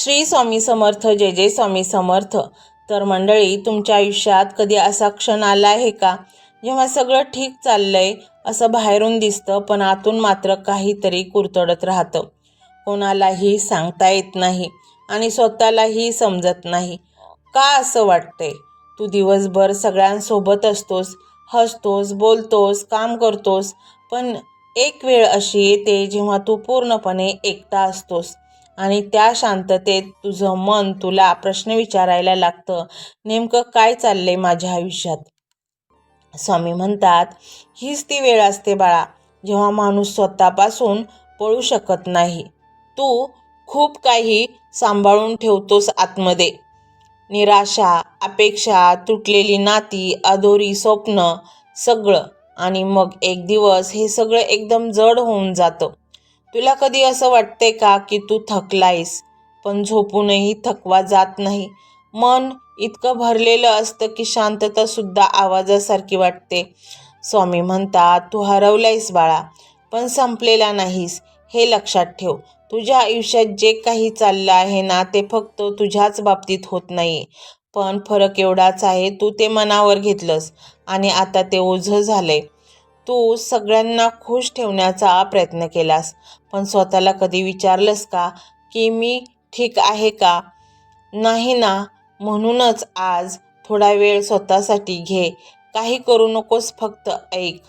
श्री स्वामी समर्थ. जय जय स्वामी समर्थ. तर मंडळी, तुमच्या आयुष्यात कधी असा क्षण आला आहे का जेव्हा सगळं ठीक चाललंय असं बाहेरून दिसतं, पण आतून मात्र काहीतरी कुरतडत राहतं. कोणालाही सांगता येत नाही आणि स्वतःलाही समजत नाही का असं वाटतंय. तू दिवसभर सगळ्यांसोबत असतोस, हसतोस, बोलतोस, काम करतोस, पण एक वेळ अशी येते जेव्हा तू पूर्णपणे एकटा असतोस आणि त्या शांततेत तुझं मन तुला प्रश्न विचारायला लागतं, नेमकं काय चाललंय माझ्या आयुष्यात. स्वामी म्हणतात, हीच ती वेळ असते बाळा, जेव्हा माणूस स्वतःपासून पळू शकत नाही. तू खूप काही सांभाळून ठेवतोस आतमध्ये. निराशा, अपेक्षा, तुटलेली नाती, अधुरी स्वप्न, सगळं. आणि मग एक दिवस हे सगळं एकदम जड होऊन जातं. तुला कधी असं वाटतंय का की तू थकलायस, पण झोपूनही थकवा जात नाही. मन इतकं भरलेलं असतं की शांतता सुद्धा आवाजासारखी वाटते. स्वामी म्हणतात, तू हरवलायस बाळा, पण संपलेला नाहीस हे लक्षात ठेव. तुझ्या आयुष्यात जे काही चाललं आहे ना, ते फक्त तुझ्याच बाबतीत होत नाही, पण फरक एवढाच आहे, तू ते मनावर घेतलंस आणि आता ते ओझं झालंय. तू सगळ्यांना खुश ठेवण्याचा प्रयत्न केलास, पण स्वतःला कधी विचारलंस का की मी ठीक आहे का? नाही ना. म्हणूनच आज थोडा वेळ स्वतःसाठी घे. काही करू नकोस, फक्त ऐक.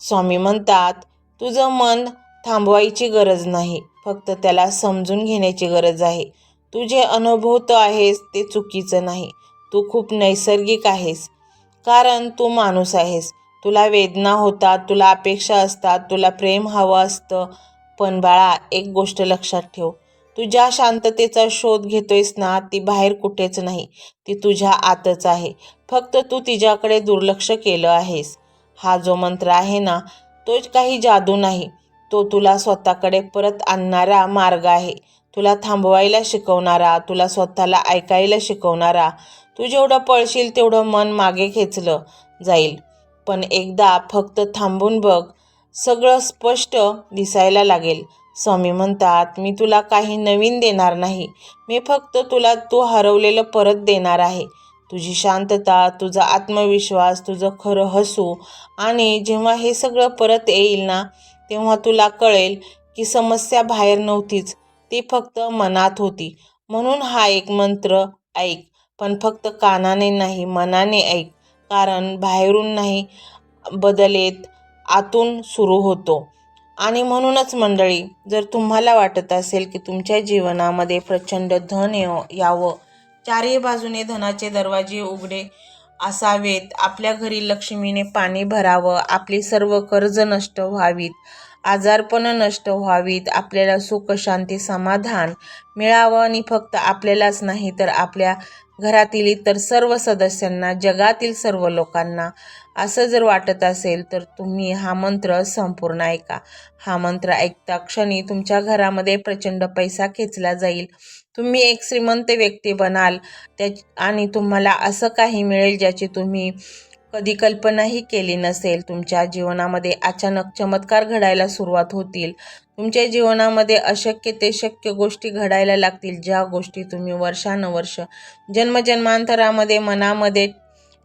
स्वामी म्हणतात, तुझं मन थांबवायची गरज नाही, फक्त त्याला समजून घेण्याची गरज आहे. तू जे अनुभवतो आहेस ते चुकीचं नाही. तू खूप नैसर्गिक आहेस, कारण तू माणूस आहेस. तुला वेदना होतात, तुला अपेक्षा असतात, तुला प्रेम हवं असतं. पण बाळा, एक गोष्ट लक्षात ठेव, तू ज्या शांततेचा शोध घेतोयस ना, ती बाहेर कुठेच नाही, ती तुझ्या आतच आहे. फक्त तू तिच्याकडे दुर्लक्ष केलं आहेस. हा जो मंत्र आहे ना, तो काही जादू नाही, तो तुला स्वतःकडे परत आणणारा मार्ग आहे. तुला थांबवायला शिकवणारा, तुला स्वतःला ऐकायला शिकवणारा. तू जेवढं पळशील तेवढं मन मागे खेचलं जाईल. पण एकदा फक्त थांबून बघ, सगळं स्पष्ट दिसायला लागेल. स्वामी म्हणतात, मी तुला काही नवीन देणार नाही, मी फक्त तुला तू हरवलेलं परत देणार आहे. तुझी शांतता, तुझा आत्मविश्वास, तुझं खरं हसू. आणि जेव्हा हे सगळं परत येईल ना, तेव्हा तुला कळेल की समस्या बाहेर नव्हतीच, ती फक्त मनात होती. म्हणून हा एक मंत्र ऐक, पण फक्त कानाने नाही, मनाने ऐक. कारण बाहेरून नाही बदल येत, आतून सुरू होतो. आणि म्हणूनच मंडळी, जर तुम्हाला वाटत असेल की तुमच्या जीवनामध्ये प्रचंड धन यावं, चारही बाजूने धनाचे दरवाजे उघडे असावेत, आपल्या घरी लक्ष्मीने पाणी भरावं, आपली सर्व कर्ज नष्ट व्हावीत, आजारपण नष्ट व्हावीत, आपल्याला सुख, शांती, समाधान मिळावं आणि फक्त आपल्यालाच नाही तर आपल्या घरातील इतर सर्व सदस्यांना, जगातील सर्व लोकांना असं जर वाटत असेल, तर तुम्ही हा मंत्र संपूर्ण ऐका. हा मंत्र ऐकता क्षणी तुमच्या घरामध्ये प्रचंड पैसा खेचला जाईल. तुम्ही एक श्रीमंत व्यक्ती बनाल आणि तुम्हाला असं काही मिळेल ज्याची तुम्ही कधी कल्पनाही केली नसेल. तुमच्या जीवनामध्ये अचानक चमत्कार घडायला सुरुवात होतील. तुमच्या जीवनामध्ये अशक्य ते शक्य गोष्टी घडायला लागतील. ज्या गोष्टी तुम्ही वर्षानुवर्ष, जन्मजन्मांतरामध्ये मनामध्ये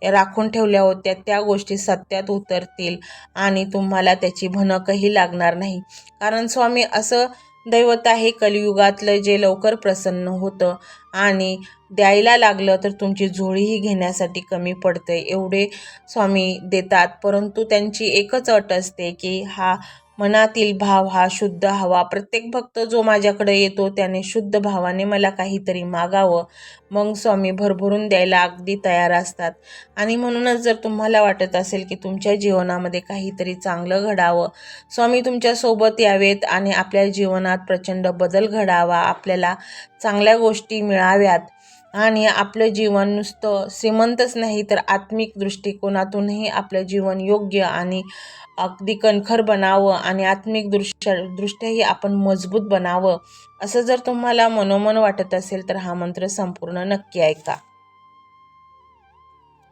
राखून ठेवल्या होत्या, त्या गोष्टी सत्यात उतरतील आणि तुम्हाला त्याची भनकही लागणार नाही. कारण स्वामी असं दैवत आहे कलियुगातलं, जे लवकर प्रसन्न होतं आणि द्यायला लागलं तर तुमची झोळीही घेण्यासाठी कमी पडते, एवढे स्वामी देतात. परंतु त्यांची एकच अट असते की हा मनातील भाव हा शुद्ध हवा. प्रत्येक भक्त जो माझ्याकडे येतो त्याने शुद्ध भावाने मला काहीतरी मागावं, मग स्वामी भरभरून द्यायला अगदी तयार असतात. आणि म्हणूनच जर तुम्हाला वाटत असेल की तुमच्या जीवनामध्ये काहीतरी चांगलं घडावं, स्वामी तुमच्यासोबत यावेत आणि आपल्या जीवनात प्रचंड बदल घडावा, आपल्याला चांगल्या गोष्टी मिळाव्यात आणि आपलं जीवन नुसतं श्रीमंतच नाही तर आत्मिक दृष्टिकोनातूनही आपलं जीवन योग्य आणि अगदी कणखर बनावं आणि आत्मिक दृष्ट्याही आपण मजबूत बनावं, असं जर तुम्हाला मनोमन वाटत असेल तर हा मंत्र संपूर्ण नक्की ऐका.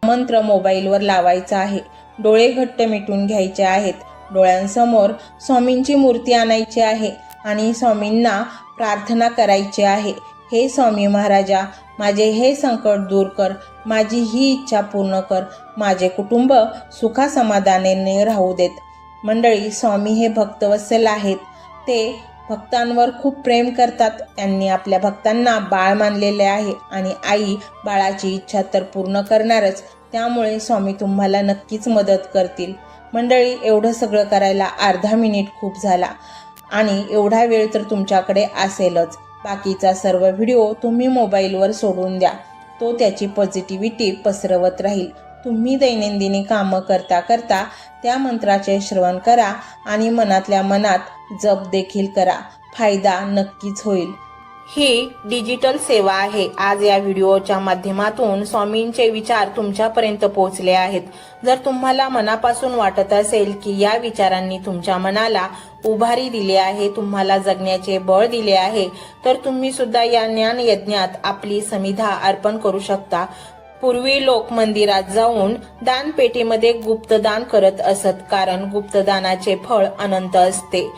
मंत्र मोबाईलवर लावायचा आहे, डोळे घट्ट मिटून घ्यायचे आहेत, डोळ्यांसमोर स्वामींची मूर्ती आणायची आहे आणि स्वामींना प्रार्थना करायची आहे. हे स्वामी महाराजा, माझे हे संकट दूर कर, माझी ही इच्छा पूर्ण कर, माझे कुटुंब सुखासमाधानाने राहू देत. मंडळी, स्वामी हे भक्तवत्सल आहेत. ते भक्तांवर खूप प्रेम करतात. त्यांनी आपल्या भक्तांना बाळ मानलेले आहे आणि आई बाळाची इच्छा तर पूर्ण करणारच. त्यामुळे स्वामी तुम्हाला नक्कीच मदत करतील. मंडळी, एवढं सगळं करायला अर्धा मिनिट खूप झाला आणि एवढा वेळ तर तुमच्याकडे असेलच. बाकीचा सर्व व्हिडिओ तुम्ही मोबाईलवर सोडून द्या. तो त्याची पॉझिटिव्हिटी पसरवत राहील. तुम्ही दैनंदिनी कामं करता करता त्या मंत्राचे श्रवण करा आणि मनातल्या मनात जप देखील करा. फायदा नक्कीच होईल. ही डिजिटल सेवा आहे. आज या व्हिडिओच्या माध्यमातून स्वामींचे विचार तुमच्यापर्यंत पोहोचले आहेत. जर तुम्हाला मनापासून वाटत असेल की या विचारांनी तुमच्या मनाला उभारी दिली आहे, तुम्हाला जगण्याचे बळ दिले आहे, तर तुम्ही सुद्धा या ज्ञान यज्ञात आपली समिधा अर्पण करू शकता. पूर्वी लोक मंदिरात जाऊन दानपेटीमध्ये गुप्तदान करत असत, कारण गुप्तदानाचे फळ अनंत असते.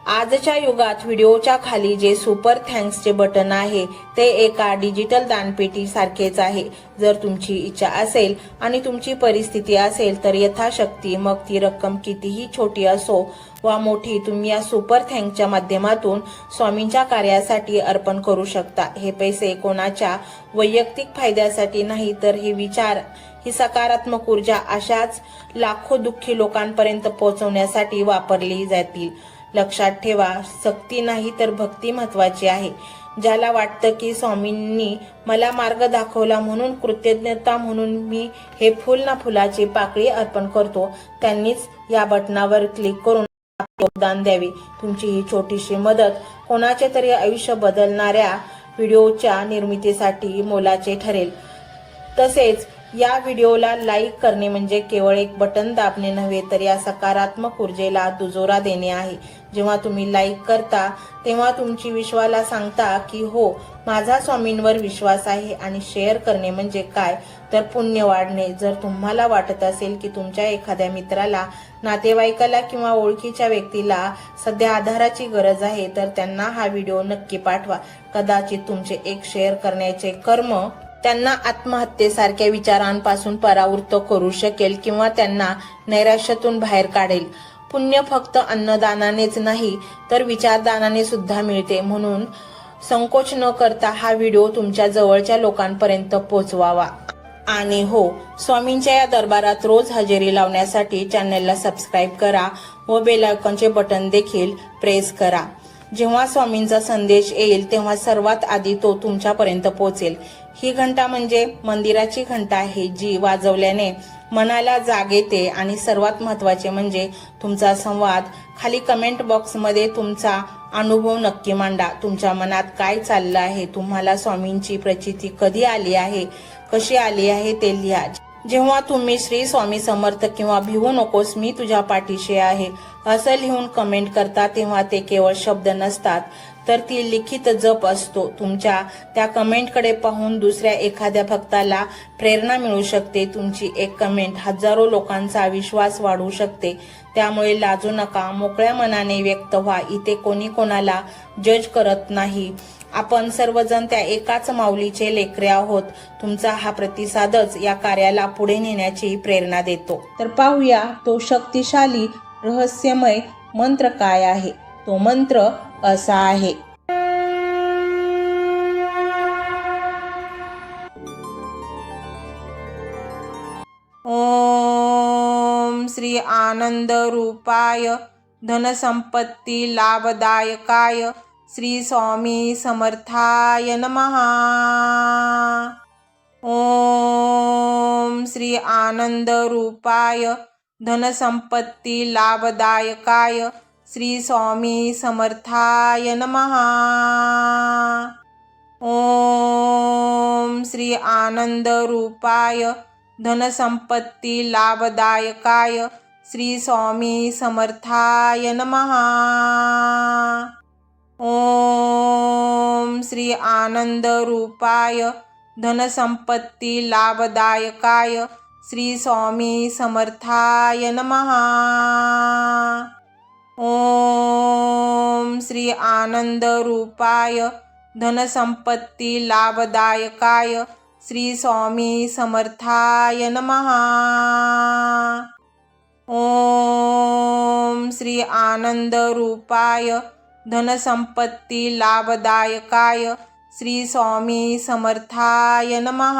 आजच्या युगात व्हिडिओच्या खाली जे सुपर थँक्सचे बटन आहे ते एका डिजिटल दानपेटी सारखेच आहे. जर तुमची इच्छा असेल आणि तुमची परिस्थिती असेल तर यथाशक्ती, मग ती रक्कम कितीही छोटी असो वा मोठी, तुम्ही या सुपर थँक्सच्या माध्यमातून स्वामींच्या कार्यासाठी अर्पण करू शकता. हे पैसे कोणाच्या वैयक्तिक फायद्यासाठी नाही, तर हे विचार, ही सकारात्मक ऊर्जा अशाच लाखो दुःखी लोकांपर्यंत पोहोचवण्यासाठी वापरली जातील. लक्षात ठेवा, सक्ती नाही तर भक्ती महत्वाची आहे. ज्याला वाटतं की स्वामींनी मला मार्ग दाखवला म्हणून कृतज्ञता म्हणून मी हे फुल ना फुलाची पाकळी अर्पण करतो, त्यांनीच या बटनावर क्लिक करून योगदान द्यावे. तुमची ही छोटीशी मदत कोणाचे तरी आयुष्य बदलणाऱ्या व्हिडिओच्या निर्मितीसाठी मोलाचे ठरेल. तसेच या व्हिडिओला लाईक करणे म्हणजे केवळ एक बटन दाबणे नव्हे, तर या सकारात्मक ऊर्जेला दुजोरा देणे आहे. जेव्हा तुम्ही लाईक करता तेव्हा तुमची विश्वाला सांगता की हो, माझा स्वामींवर विश्वास आहे. आणि शेअर करणे म्हणजे काय, तर पुण्य वाढणे. जर तुम्हाला वाटत असेल की तुमच्या एखाद्या मित्राला, नातेवाईकाला किंवा ओळखीच्या व्यक्तीला सध्या आधाराची गरज आहे, तर त्यांना हा व्हिडिओ नक्की पाठवा. कदाचित तुमचे एक शेअर करण्याचे कर्म त्यांना आत्महत्येसारख्या विचारांपासून परावृत्त करू शकेल किंवा त्यांना नैराश्यातून बाहेर काढेल. पुण्य फक्त अन्नदानानेच नाही तर विचारदानाने सुद्धा मिळते. म्हणून संकोच न करता हा व्हिडिओ तुमच्या जवळच्या लोकांपर्यंत पोहोचवावा. आणि हो, स्वामींच्या या दरबारात रोज हजेरी लावण्यासाठी चॅनलला सबस्क्राईब करा व बेल आयकॉनचे बटन देखील प्रेस करा. जेव्हा स्वामींचा संदेश येईल तेव्हा सर्वात आधी तो तुमच्यापर्यंत पोहोचेल. ही घंटा म्हणजे मंदिराची घंटा आहे, जी वाजवल्याने मनाला जाग येते. आणि सर्वात महत्त्वाचे म्हणजे तुमचा संवाद. खाली कमेंट बॉक्समध्ये तुमचा अनुभव नक्की मांडा. तुमच्या मनात काय चाललं आहे, तुम्हाला स्वामींची प्रचिती कधी आली आहे, कशी आली आहे ते लिहा. जेव्हा तुम्ही श्री स्वामी समर्थ किंवा भिवू नकोस, मी तुझ्या पाठीशी आहे असं लिहून कमेंट करता, तेव्हा ते केवळ शब्द नसतात, तर ती लिखित जप असतो. तुमच्या त्या कमेंटकडे पाहून दुसऱ्या एखाद्या भक्ताला प्रेरणा मिळू शकते. तुमची एक कमेंट हजारो लोकांचा विश्वास वाढवू शकते. त्यामुळे लाजू नका, मोकळ्या मनाने व्यक्त व्हा. इथे कोणी कोणाला जज करत नाही. आपण सर्वजण त्या एकाच माऊलीचे लेकरे आहोत. तुमचा हा प्रतिसादच या कार्याला पुढे नेण्याची प्रेरणा देतो. तर पाहूया तो शक्तिशाली रहस्यमय मंत्र काय आहे. तो मंत्र असा आहे. ओम श्री आनंद रूपाय धनसंपत्ती लाभदायकाय श्री स्वामी समर्थाय नमः. ओम श्री आनंद रूपाय धनसंपत्ती लाभदायकाय श्री स्वामी समर्थाय नमः. ओम श्री आनंद रूपाय धनसंपत्ती लाभदायकाय श्री स्वामी समर्थाय नमः. ओम श्री आनंद रूपाय धनसंपत्ती लाभदायकाय श्री स्वामी समर्थाय नमः. ओम श्री आनंद रूपाय धनसंपत्ती लाभदायकाय श्री स्वामी समर्थाय नमः। ओम श्री आनंद रूपाय धनसंपत्ती लाभदायकाय श्री स्वामी समर्थाय नमः।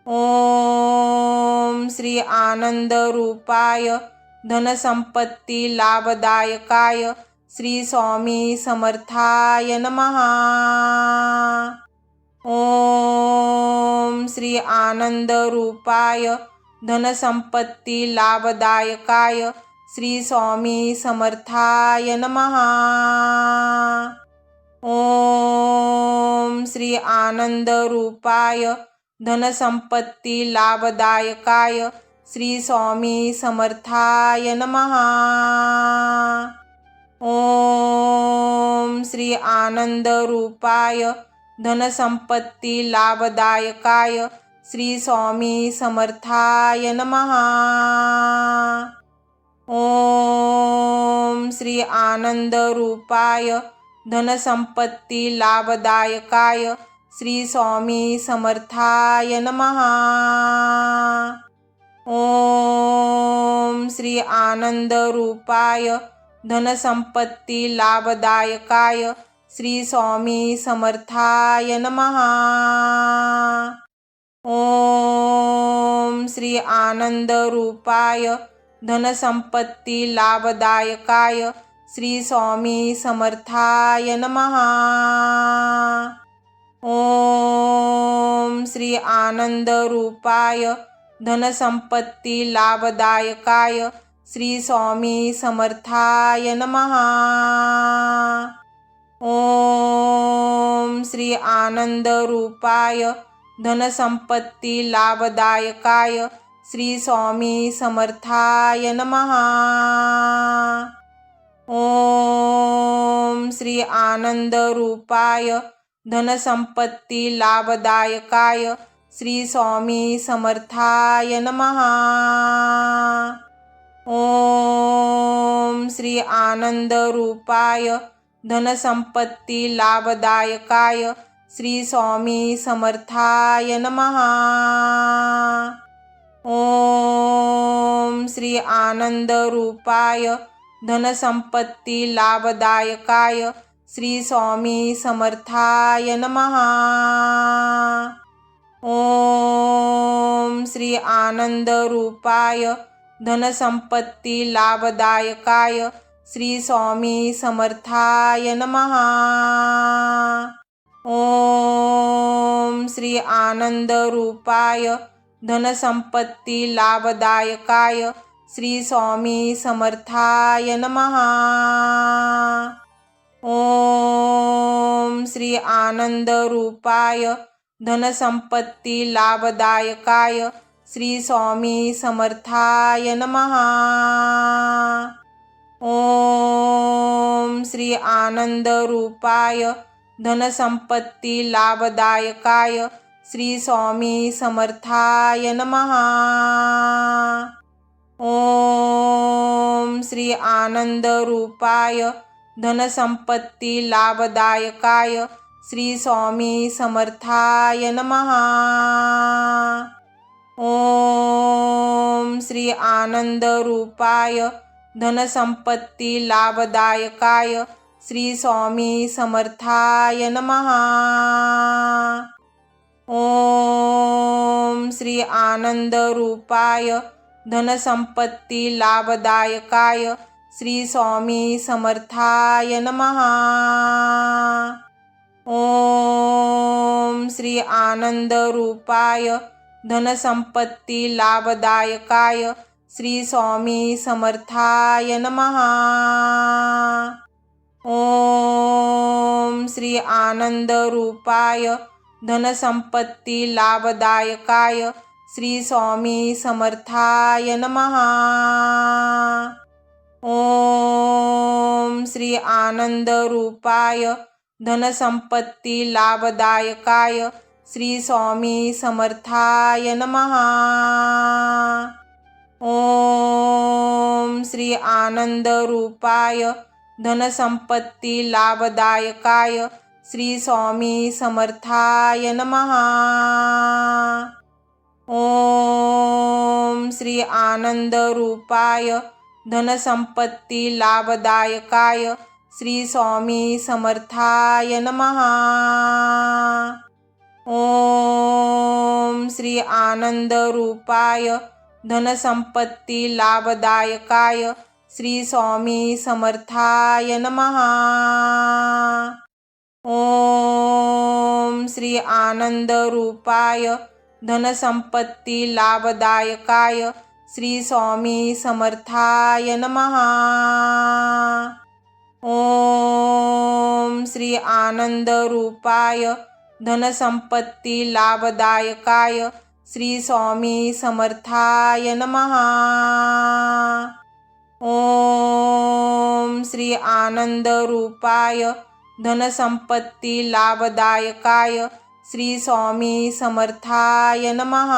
ओम श्री आनंद रूपाय धनसंपत्ती लाभदायकाय श्री स्वामी समर्थाय नमः। ओम श्री आनंद रूपाय धनसंपत्ती लाभदायकाय श्री स्वामी समर्थाय नमः। ओम श्री आनंद रूपाय धनसंपत्ती लाभदायकाय श्री स्वामी समर्थाय नमः। ओम श्री आनंद रूपाय धनसंपत्ती लाभदायकाय श्री स्वामी समर्थाय नमः। ओम श्री आनंद रूपाय धनसंपत्ती लाभदायकाय श्री स्वामी समर्थाय नमः। ओम श्री आनंद रूपाय धनसंपत्ती लाभदायकाय श्री स्वामी समर्थाय नमः। ओम श्री आनंद रूपाय धनसंपत्ती लाभदायकाय श्री स्वामी समर्थाय नमः। ओम श्री आनंद रूपाय धनसंपत्ती लाभदायकाय श्री स्वामी समर्थाय नमः। ओम श्री आनंद रूपाय धनसंपत्ती लाभदायकाय श्री स्वामी समर्थाय नमः। ओम श्री आनंद रूपाय धनसंपत्ती लाभदायकाय श्री स्वामी समर्थाय नमः। ओम श्री आनंद रूपाय धनसंपत्ती लाभदायकाय श्री स्वामी समर्थाय नमः। ओम श्री आनंद रूपाय धनसंपत्ती लाभदायकाय श्री स्वामी समर्थाय नमः। ओम श्री आनंद रूपाय धनसंपत्ती लाभदायकाय श्री स्वामी समर्थाय नमः। ओम श्री आनंद रूपाय धनसंपत्ती लाभदायकाय श्री स्वामी समर्थाय नमः। ओम श्री आनंद रूपाय धनसंपत्ती लाभदायकाय श्री स्वामी समर्थाय नमः। ओम श्री आनंद रूपाय धनसंपत्ती लाभदायकाय श्री स्वामी समर्थाय नमः। ओम श्री आनंद रूपाय धनसंपत्ती लाभदायकाय श्री स्वामी समर्थाय नमः। ओम श्री आनंद रूपाय धनसंपत्ती लाभदायकाय श्री स्वामी समर्थाय नमः। ओम श्री आनंद रूपाय धनसंपत्ती लाभदायकाय श्री स्वामी समर्थाय नमः। ओम श्री आनंद रूपाय धनसंपत्ती लाभदायकाय श्री स्वामी समर्थाय नमः। ओम श्री आनंद रूपाय धनसंपत्ती लाभदायकाय श्री स्वामी समर्थाय नमः। ओम श्री आनंद रूपाय धनसंपत्ती लाभदायकाय श्री स्वामी समर्थाय नमः। ओम श्री आनंद रूपाय धनसंपत्ती लाभदायकाय श्री स्वामी समर्थाय नमः। ओम श्री आनंद रूपाय धनसंपत्ती लाभदायकाय श्री स्वामी समर्थाय नमः। ओम श्री आनंद रूपाय धनसंपत्ती लाभदायकाय श्री स्वामी समर्थाय नमः। ओम श्री आनंद रूपाय धनसंपत्ती लाभदायकाय श्री स्वामी समर्थाय नमः। ओम श्री आनंद रूपाय धनसंपत्ती लाभदायकाय श्री स्वामी समर्थाय नमः। ओम श्री आनंद रूपाय धनसंपत्ती लाभदायकाय श्री स्वामी समर्थाय नमः।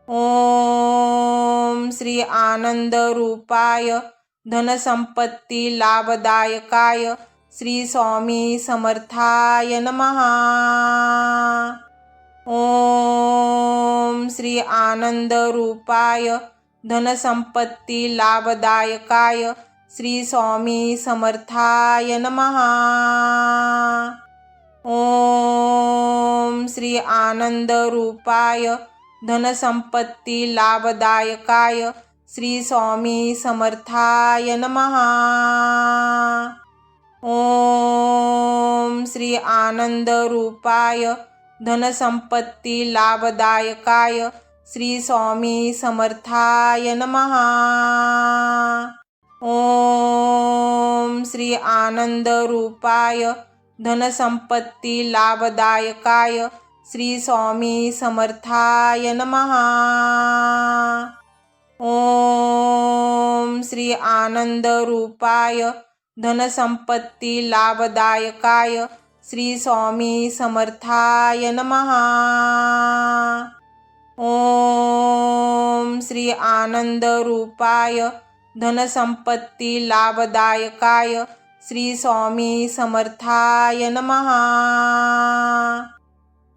ओम श्री आनंद रूपाय धनसंपत्ती लाभदायकाय श्री स्वामी समर्थाय नमः। ओम श्री आनंद रूपाय धनसंपत्ती लाभदायकाय श्री स्वामी समर्थाय नमः। ओम श्री आनंद रूपाय धनसंपत्ती लाभदायकाय श्री स्वामी समर्थाय नमः। ओम श्री आनंद रूपाय धनसंपत्ती लाभदायकाय श्री स्वामी समर्थाय नमः। ओम श्री आनंद रूपाय धनसंपत्ती लाभदायकाय श्री स्वामी समर्थाय नमः। ओम श्री आनंद रूपाय धनसंपत्ती लाभदायकाय श्री स्वामी समर्थाय नमः। ओम श्री आनंद रूपाय धनसंपत्ती लाभदायकाय श्री स्वामी समर्थाय नमः।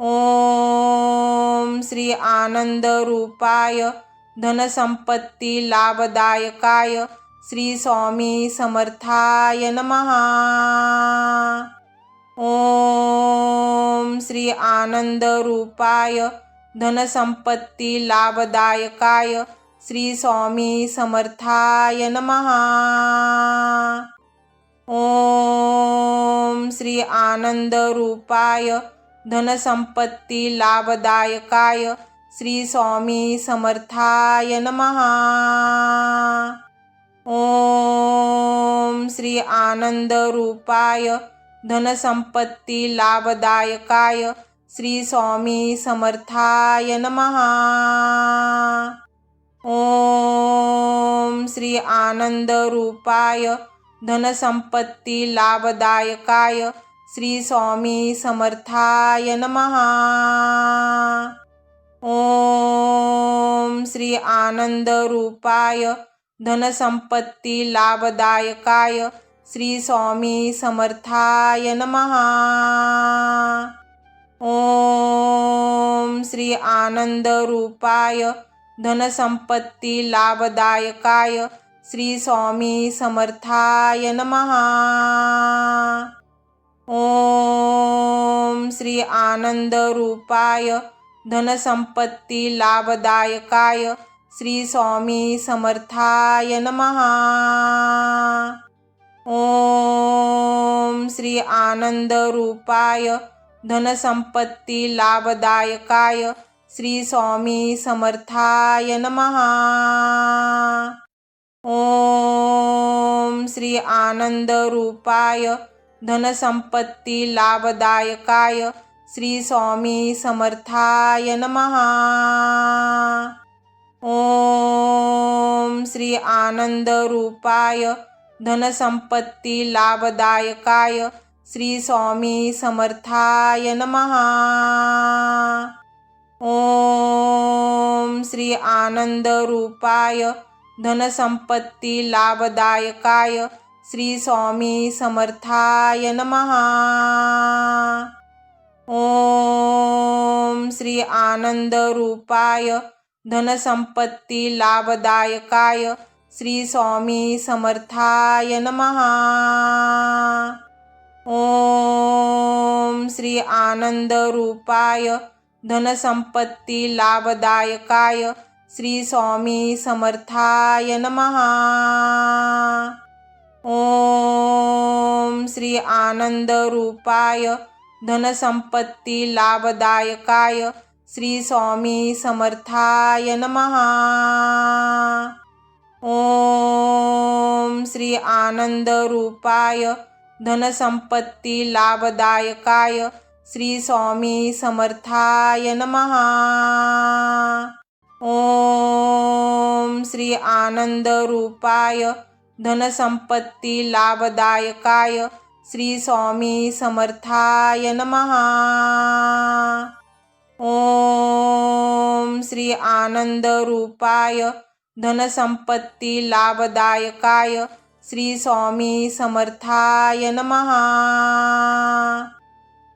ओम श्री आनंद रूपाय धनसंपत्ती लाभदायकाय श्री स्वामी समर्थाय नमः। ओम श्री आनंद रूपाय धनसंपत्ती लाभदायकाय श्री स्वामी समर्थाय नमः। ओम श्री आनंद रूपाय धनसंपत्ती लाभदायकाय श्री स्वामी समर्थाय नमः। ओम श्री आनंद रूपाय धनसंपत्ती लाभदायकाय श्री स्वामी समर्थाय नमः। ओम श्री आनंद रूपाय धनसंपत्ती लाभदायकाय श्री स्वामी समर्थाय नमः। ओम श्री आनंद रूपाय धनसंपत्ती लाभदायकाय श्री स्वामी समर्थाय नमः। ओम श्री आनंद रूपाय धनसंपत्ती लाभदायकाय श्री स्वामी समर्थाय नमः। ओम श्री आनंद रूपाय धनसंपत्ती लाभदायकाय श्री स्वामी समर्थाय नमः। ओम श्री आनंद रूपाय धनसंपत्ती लाभदायकाय श्री स्वामी समर्थाय नमः। ओम श्री आनंद रूपाय धनसंपत्ती लाभदायकाय श्री स्वामी समर्थाय नमः। ओम श्री आनंद रूपाय धनसंपत्ती लाभदायकाय श्री स्वामी समर्थाय नमः। ओम श्री आनंद रूपाय धनसंपत्ती लाभदायकाय श्री स्वामी समर्थाय नमः। ओम श्री आनंद रूपाय धनसंपत्ती लाभदायकाय श्री स्वामी समर्थाय नमः। ओम श्री आनंद रूपाय धनसंपत्ती लाभदायकाय श्री स्वामी समर्थाय नमः। ओम श्री आनंद रूपाय धनसंपत्ती लाभदायकाय श्री स्वामी समर्थाय नमः। ओम श्री आनंद रूपाय धनसंपत्ती लाभदायकाय श्री स्वामी समर्थाय नमः। ओम श्री आनंद रूपाय धनसंपत्ती लाभदायकाय श्री स्वामी समर्थाय नमः। ओम श्री आनंद रूपाय धनसंपत्ती लाभदायकाय श्री स्वामी समर्थाय नमः।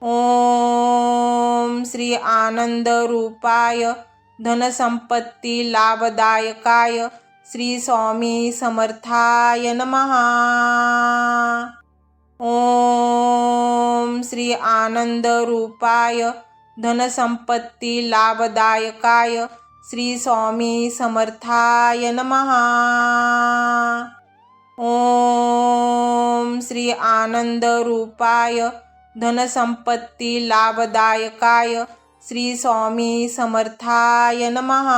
ओम श्री आनंद रूपाय धनसंपत्ती लाभदायकाय श्री स्वामी समर्थाय नमः। ओम श्री आनंद रूपाय धनसंपत्ती लाभदायकाय श्री स्वामी समर्थाय नमः। ओम श्री आनंद रूपाय धनसंपत्ती लाभदायकाय श्री स्वामी समर्थाय नमः।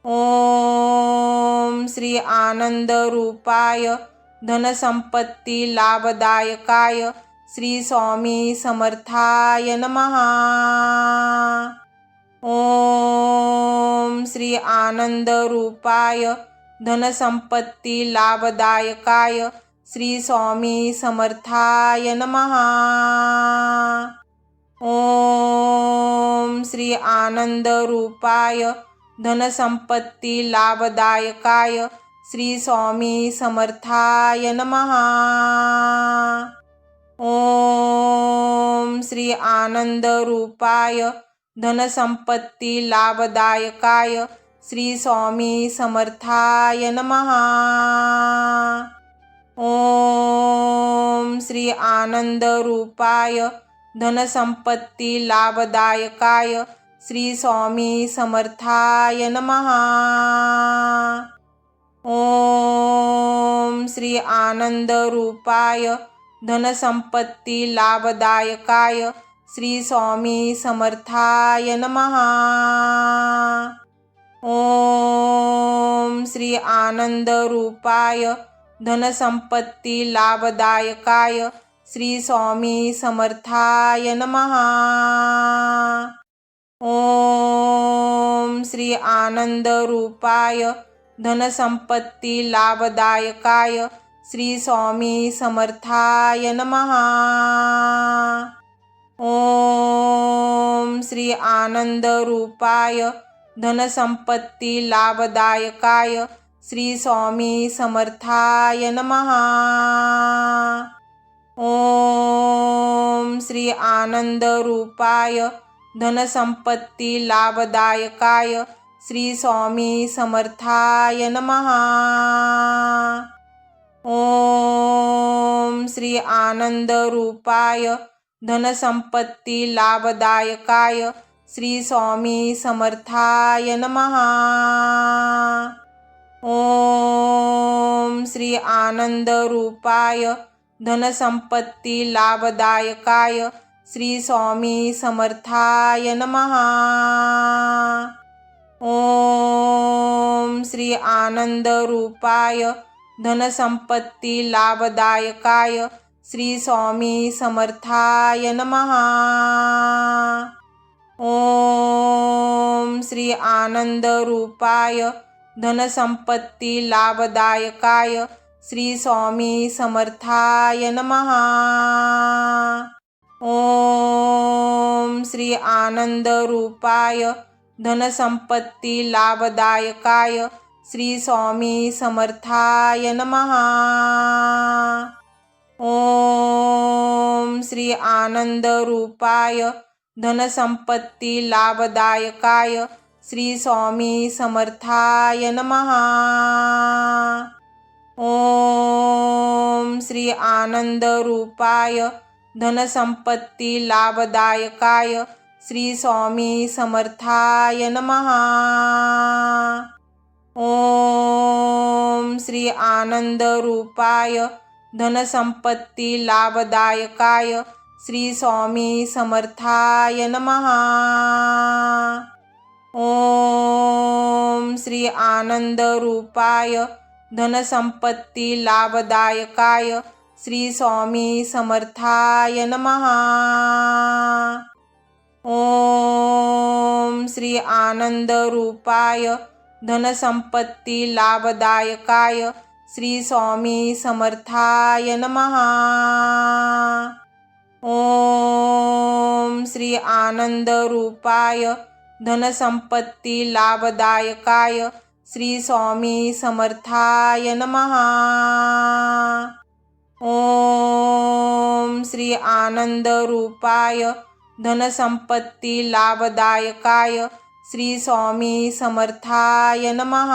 ओम श्री आनंद रूपाय धनसंपत्ती लाभदायकाय श्री स्वामी समर्थाय नमः। ओम श्री आनंद रूपाय धनसंपत्ती लाभदायकाय श्री स्वामी समर्थाय नमः। ओम श्री आनंद रूपाय धनसंपत्ती लाभदायकाय श्री स्वामी समर्थाय नमः। ओम श्री आनंद रूपाय धनसंपत्ती लाभदायकाय श्री स्वामी समर्थाय नमः। ओम श्री आनंद रूपाय धनसंपत्ती लाभदायकाय श्री स्वामी समर्थाय नमः। ओम श्री आनंद रूपाय धनसंपत्ती लाभदायकाय श्री स्वामी समर्थाय नमः। ओम श्री आनंद रूपाय धनसंपत्ती लाभदायकाय श्री स्वामी समर्थाय नमः। ओम श्री आनंद रूपाय धनसंपत्ती लाभदायकाय श्री स्वामी समर्थाय नमः। ओम श्री आनंद रूपाय धनसंपत्ती लाभदायकाय श्री स्वामी समर्थाय नमः। ओम श्री आनंद रूपाय धनसंपत्ती लाभदायकाय श्री स्वामी समर्थाय नमः। ओम श्री आनंद रूपाय धनसंपत्ती लाभदायकाय श्री स्वामी समर्थाय नमः। ओम श्री आनंद रूपाय धनसंपत्ती लाभदायकाय श्री स्वामी समर्थाय नमः। ओम श्री आनंद रूपाय धनसंपत्ती लाभदायकाय श्री स्वामी समर्थाय नमः। ओम श्री आनंद रूपाय धनसंपत्ती लाभदायकाय श्री स्वामी समर्थाय नमः। ओम श्री आनंद रूपाय धनसंपत्ती लाभदायकाय श्री स्वामी समर्थाय नमः। ओम श्री आनंद रूपाय धनसंपत्ती लाभदायकाय श्री स्वामी समर्थाय नमः। ओम श्री आनंद रूपाय धनसंपत्ती लाभदायकाय श्री स्वामी समर्थाय नमः। ओम श्री आनंद रूपाय धनसंपत्ती लाभदायकाय श्री स्वामी समर्थाय नमः। ओम श्री आनंद रूपाय धनसंपत्ती लाभदायकाय श्री स्वामी समर्थाय नमः। ओम श्री आनंद रूपाय धनसंपत्ती लाभदायकाय श्री स्वामी समर्थाय नमः। ओम श्री आनंद रूपाय धनसंपत्ती लाभदायकाय श्री स्वामी समर्थाय नमः। ओम श्री आनंद रूपाय धनसंपत्ती लाभदायकाय श्री स्वामी समर्थाय नमः।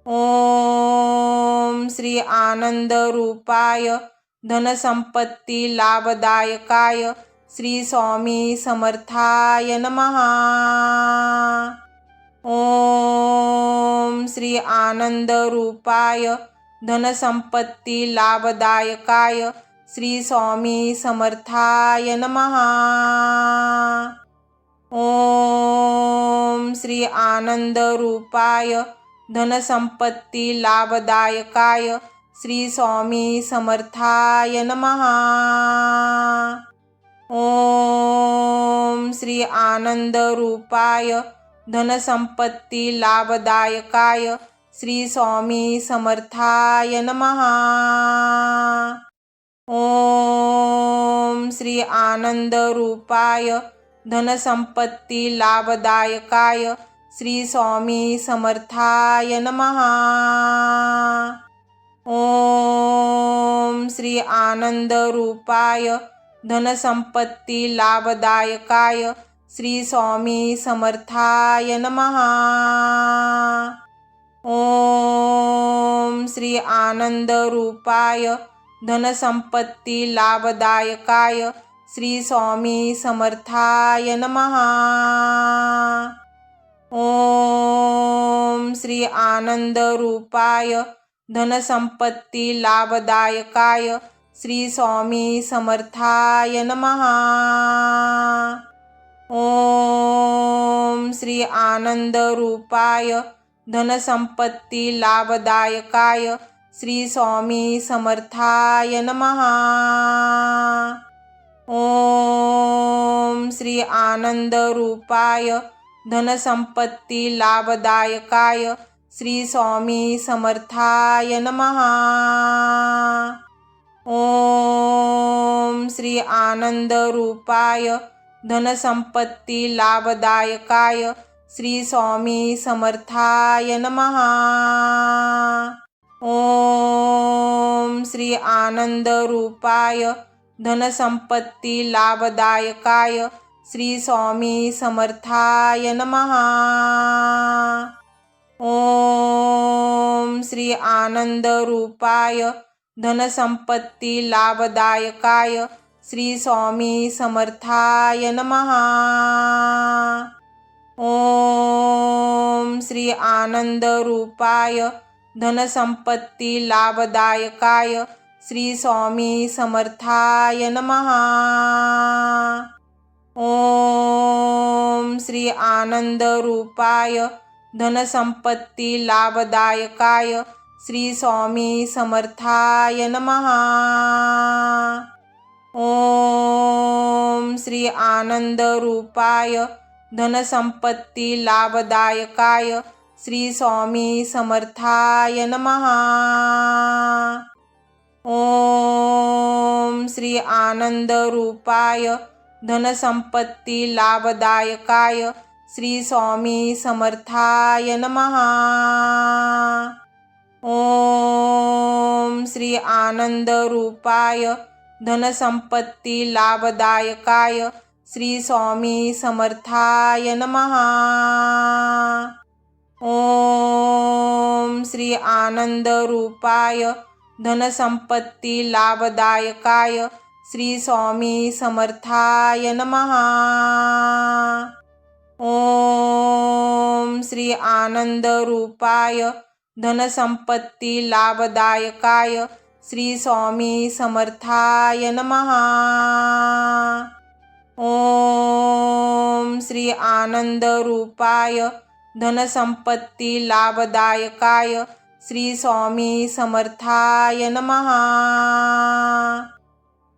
ओम श्री आनंद रूपाय धनसंपत्ती लाभदायकाय श्री स्वामी समर्थाय नमः। ओम श्री आनंद रूपाय धनसंपत्ती लाभदायकाय श्री स्वामी समर्थाय नमः। ओम श्री आनंद रूपाय धनसंपत्ती लाभदायकाय श्री स्वामी समर्थाय नमः। ओम श्री आनंद रूपाय धनसंपत्ती लाभदायकाय श्री स्वामी समर्थाय नमः। ओम श्री आनंद रूपाय धनसंपत्ती लाभदायकाय श्री स्वामी समर्थाय नमः। ओम श्री आनंद रूपाय धनसंपत्ती लाभदायकाय श्री स्वामी समर्थाय नमः। ओम श्री आनंद रूपाय धनसंपत्ती लाभदायकाय श्री स्वामी समर्थाय नमः। ओम श्री आनंद रूपाय धनसंपत्ती लाभदायकाय श्री स्वामी समर्थाय नमः। ओम श्री आनंद रूपाय धनसंपत्ती लाभदायकाय श्री स्वामी समर्थाय नमः। ओम श्री आनंद रूपाय धनसंपत्ती लाभदायकाय श्री स्वामी समर्थाय नमः। ओम श्री आनंद रूपाय धनसंपत्ती लाभदायकाय श्री स्वामी समर्थाय नमः। ओम श्री आनंद रूपाय धनसंपत्ती लाभदायकाय श्री स्वामी समर्थाय नमः। ओम श्री आनंद रूपाय धनसंपत्ती लाभदायकाय श्री स्वामी समर्थाय नमः। ओम श्री आनंद रूपाय धनसंपत्ती लाभदायकाय श्री स्वामी समर्थाय नमः। ओम श्री आनंद रूपाय धनसंपत्ती लाभदायकाय श्री स्वामी समर्थाय नमः। ओम श्री आनंद रूपाय धनसंपत्ती लाभदायकाय श्री स्वामी समर्थाय नमः। ओम श्री आनंद रूपाय धनसंपत्ती लाभदायकाय श्री स्वामी समर्थाय नमः। ओम श्री आनंद रूपाय धनसंपत्ती लाभदायकाय श्री स्वामी समर्थाय नमः। ओम श्री आनंद रूपाय धनसंपत्ती लाभदायकाय श्री स्वामी समर्थाय नमः। ओम श्री आनंद रूपाय धनसंपत्ती लाभदायकाय श्री स्वामी समर्थाय नमः। ओम श्री आनंद रूपाय धनसंपत्ती लाभदायकाय श्री स्वामी समर्थाय नमः।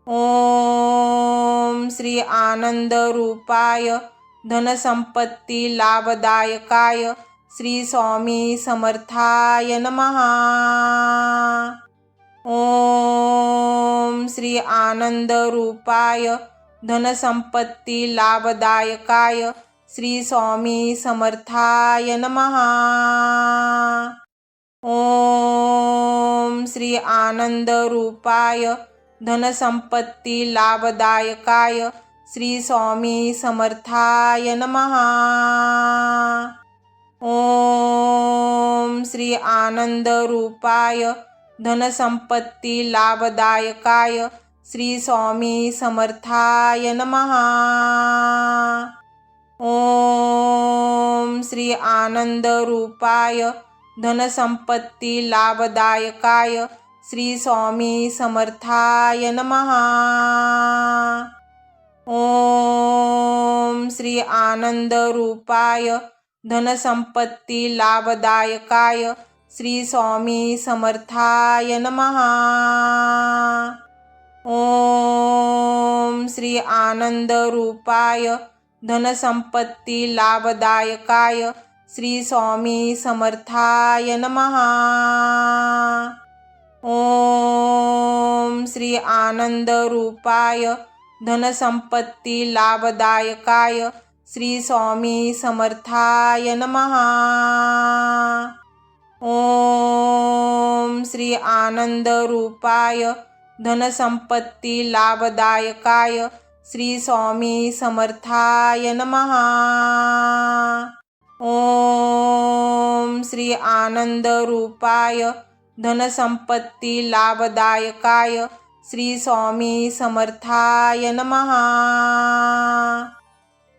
ओम श्री आनंद रूपाय धनसंपत्ती लाभदायकाय श्री स्वामी समर्थाय नमः। ओम श्री आनंद रूपाय धनसंपत्ती लाभदायकाय श्री स्वामी समर्थाय नमः। ओम श्री आनंद रूपाय धनसंपत्ती लाभदायकाय श्री स्वामी समर्थाय नमः। ओम श्री आनंद रूपाय धनसंपत्ती लाभदायकाय श्री स्वामी समर्थाय नमः। ओम श्री आनंद रूपाय धनसंपत्ती लाभदायकाय श्री स्वामी समर्थाय नमः। ओम श्री आनंद रूपाय धनसंपत्ती लाभदायकाय श्री स्वामी समर्थाय नमः। ओम श्री आनंद रूपाय धनसंपत्ती लाभदायकाय श्री स्वामी समर्थाय नमः। ओम श्री आनंद रूपाय धनसंपत्ती लाभदायकाय श्री स्वामी समर्थाय नमः। ओम श्री आनंद रूपाय धनसंपत्ती लाभदायकाय श्री स्वामी समर्थाय नमः। ओम श्री आनंद रूपाय धनसंपत्ती लाभदायकाय श्री स्वामी समर्थाय नमः।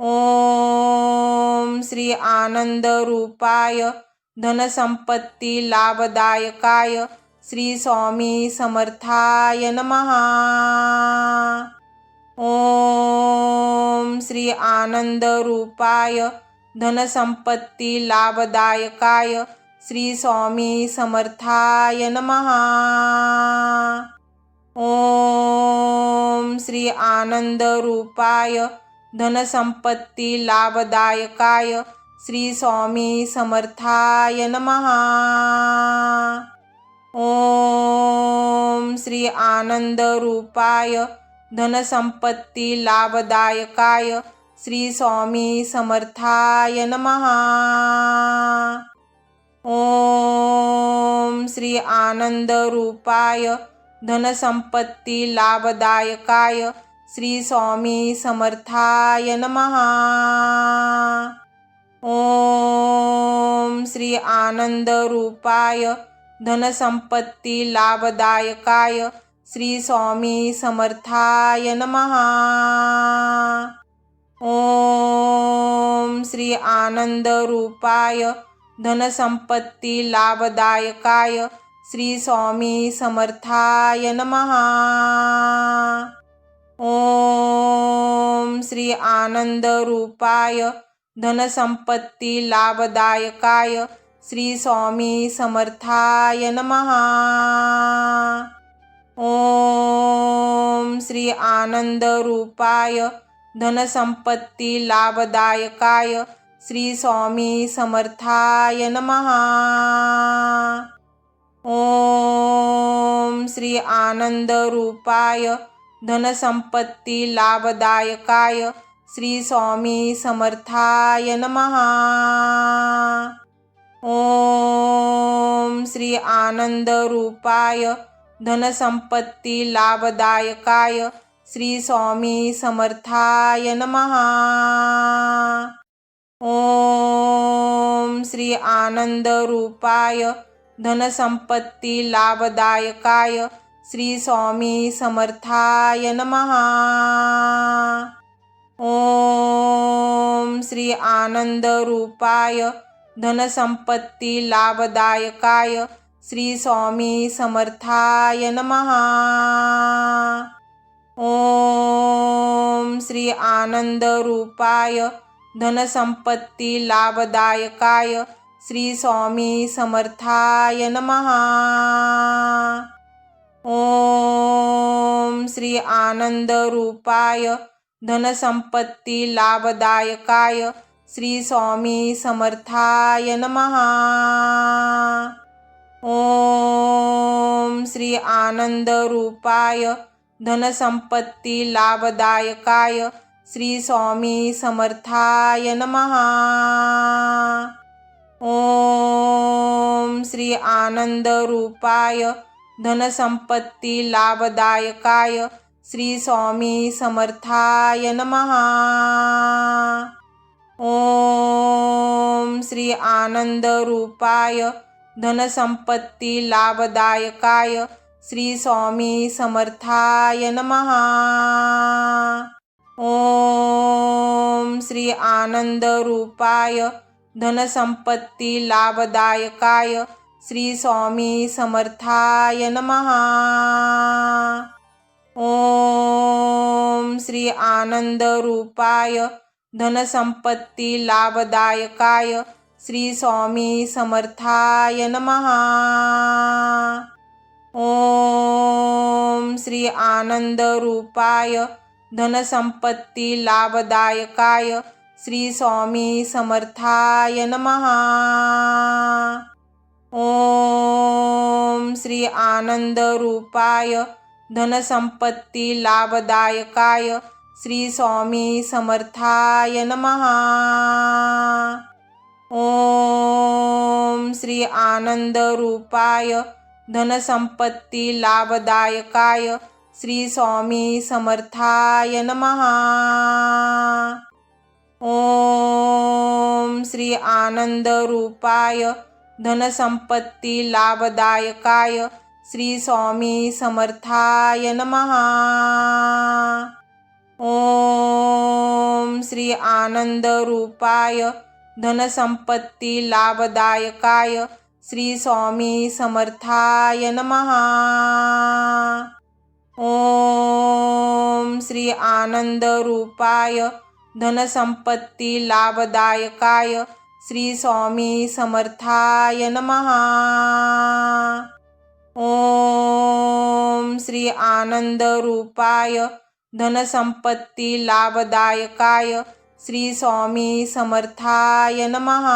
ओम श्री आनंद रूपाय धनसंपत्ती लाभदायकाय श्री स्वामी समर्थाय नमः। ओम श्री आनंद रूपाय धनसंपत्ती लाभदायकाय श्री स्वामी समर्थाय नमः। ओम श्री आनंद रूपाय धनसंपत्ती लाभदायकाय श्री स्वामी समर्थाय नमः। ओम श्री आनंद रूपाय धनसंपत्ती लाभदायकाय श्री स्वामी समर्थाय नमः। ओम श्री आनंद रूपाय धनसंपत्ती लाभदायकाय श्री स्वामी समर्थाय नमः। ओम श्री आनंद रूपाय धनसंपत्ती लाभदायकाय श्री स्वामी समर्थाय नमः। ओम श्री आनंद रूपाय धनसंपत्ती लाभदायकाय श्री स्वामी समर्थाय नमः। ओम श्री आनंद रूपाय धनसंपत्ती लाभदायकाय श्री स्वामी समर्थाय नमः। ओम श्री आनंद रूपाय धनसंपत्ती लाभदायकाय श्री स्वामी समर्थाय नमः। ओम श्री आनंद रूपाय धनसंपत्ती लाभदायकाय श्री स्वामी समर्थाय नमः। ओम श्री आनंद रूपाय धनसंपत्ती लाभदायकाय श्री स्वामी समर्थाय नमः। ओम श्री आनंद रूपाय धनसंपत्ती लाभदायकाय श्री स्वामी समर्थाय नमः। ओम श्री आनंद रूपाय धनसंपत्ती लाभदायकाय श्री स्वामी समर्थाय नमः। ओम श्री आनंद रूपाय धनसंपत्ती लाभदायकाय श्री स्वामी समर्थाय नमः। ओम श्री आनंद रूपाय धनसंपत्ती लाभदायकाय श्री स्वामी समर्थाय नमः। ओम श्री आनंद रूपाय धनसंपत्ती लाभदायकाय श्री स्वामी समर्थाय नमः। ओम श्री आनंद रूपाय धनसंपत्ती लाभदायकाय श्री स्वामी समर्थाय नमः। ओम श्री आनंद रूपाय धनसंपत्ती लाभदायकाय श्री स्वामी समर्थाय नमः। ओम श्री आनंद रूपाय धनसंपत्ती लाभदायकाय श्री स्वामी समर्थाय नमः। ओम श्री आनंद रूपाय धनसंपत्ती लाभदायकाय श्री स्वामी समर्थाय नमः। ओम श्री आनंद रूपाय धनसंपत्ती लाभदायकाय श्री स्वामी समर्थाय नमः। ओम श्री आनंद रूपाय धनसंपत्ती लाभदायकाय श्री स्वामी समर्थाय नमः। ओम श्री आनंद रूपाय धनसंपत्ती लाभदायकाय श्री स्वामी समर्थाय नमः। ओम श्री आनंद रूपाय धनसंपत्ती लाभदायकाय श्री स्वामी समर्थाय नमः। ओम श्री आनंद रूपाय धनसंपत्ती लाभदायकाय श्री स्वामी समर्थाय नमः। ओम श्री आनंद रूपाय धनसंपत्ती लाभदायकाय श्री स्वामी समर्थाय नमः। ओम श्री आनंद रूपाय धनसंपत्ती लाभदायकाय श्री स्वामी समर्थाय नमः।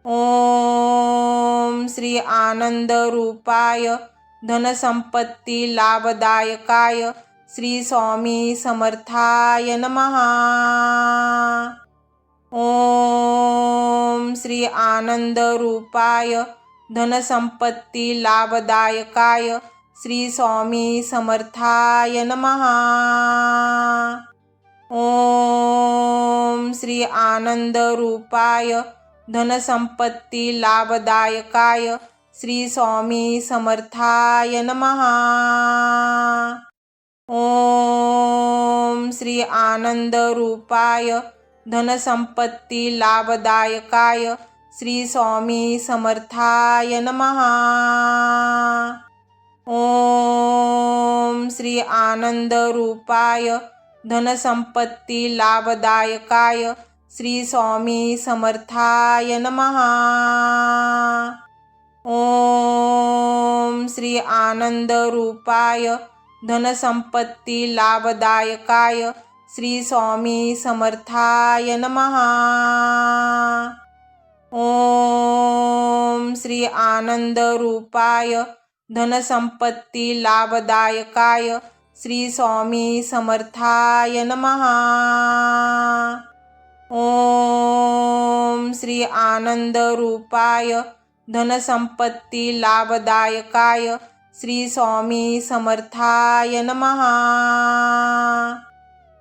ओम श्री आनंद रूपाय धनसंपत्ती लाभदायकाय श्री स्वामी समर्थाय नमः। ओम श्री आनंद रूपाय धनसंपत्ती लाभदायकाय श्री स्वामी समर्थाय नमः। ओम श्री आनंद रूपाय धनसंपत्ती लाभदायकाय श्री स्वामी समर्थाय नमः। ओम श्री आनंद रूपाय धनसंपत्ती लाभदायकाय श्री स्वामी समर्थाय नमः। ओम श्री आनंद रूपाय धनसंपत्ती लाभदायकाय श्री स्वामी समर्थाय नमः। ओम श्री आनंद रूपाय धनसंपत्ती लाभदायकाय श्री स्वामी समर्थाय नमः। ओम श्री आनंद रूपाय धनसंपत्ती लाभदायकाय श्री स्वामी समर्थाय नमः। ओम श्री आनंद रूपाय धनसंपत्ती लाभदायकाय श्री स्वामी समर्थाय नमः।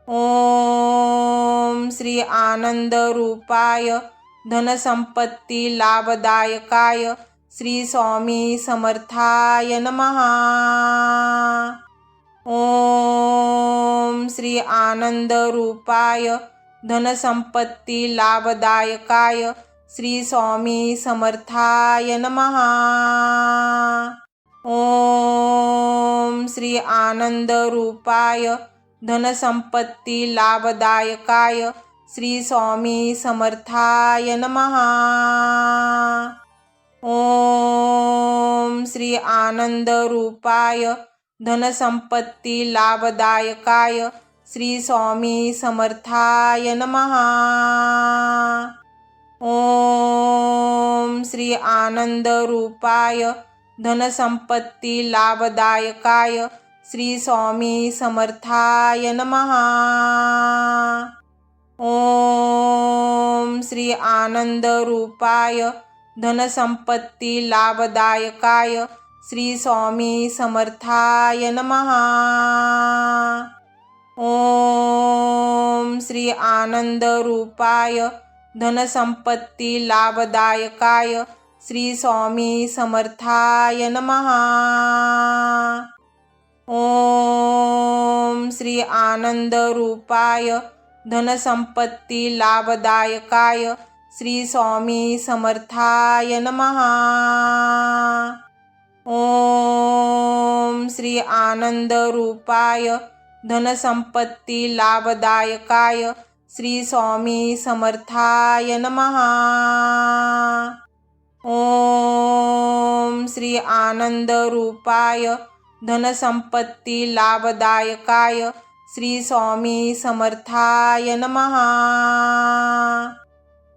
ओम श्री आनंद रूपाय धनसंपत्ती लाभदायकाय श्री स्वामी समर्थाय नमः। ओम श्री आनंद रूपाय धनसंपत्ती लाभदायकाय श्री स्वामी समर्थाय नमः। ओम श्री आनंद रूपाय धनसंपत्ती लाभदायकाय श्री स्वामी समर्थाय नमः। ओम श्री आनंद रूपाय धनसंपत्ती लाभदायकाय श्री स्वामी समर्थाय नमः। ओम श्री आनंद रूपाय धनसंपत्ती लाभदायकाय श्री स्वामी समर्थाय नमः। ओम श्री आनंद रूपाय धनसंपत्ती लाभदायकाय श्री स्वामी समर्थाय नमः। ओम श्री आनंद रूपाय धनसंपत्ती लाभदायकाय श्री स्वामी समर्थाय नमः। ओम श्री आनंद रूपाय धनसंपत्ती लाभदायकाय श्री स्वामी समर्थाय नमः। ओम श्री आनंद रूपाय धनसंपत्ती लाभदायकाय श्री स्वामी समर्थाय नमः। ओम श्री आनंद रूपाय धनसंपत्ती लाभदायकाय श्री स्वामी समर्थाय नमः।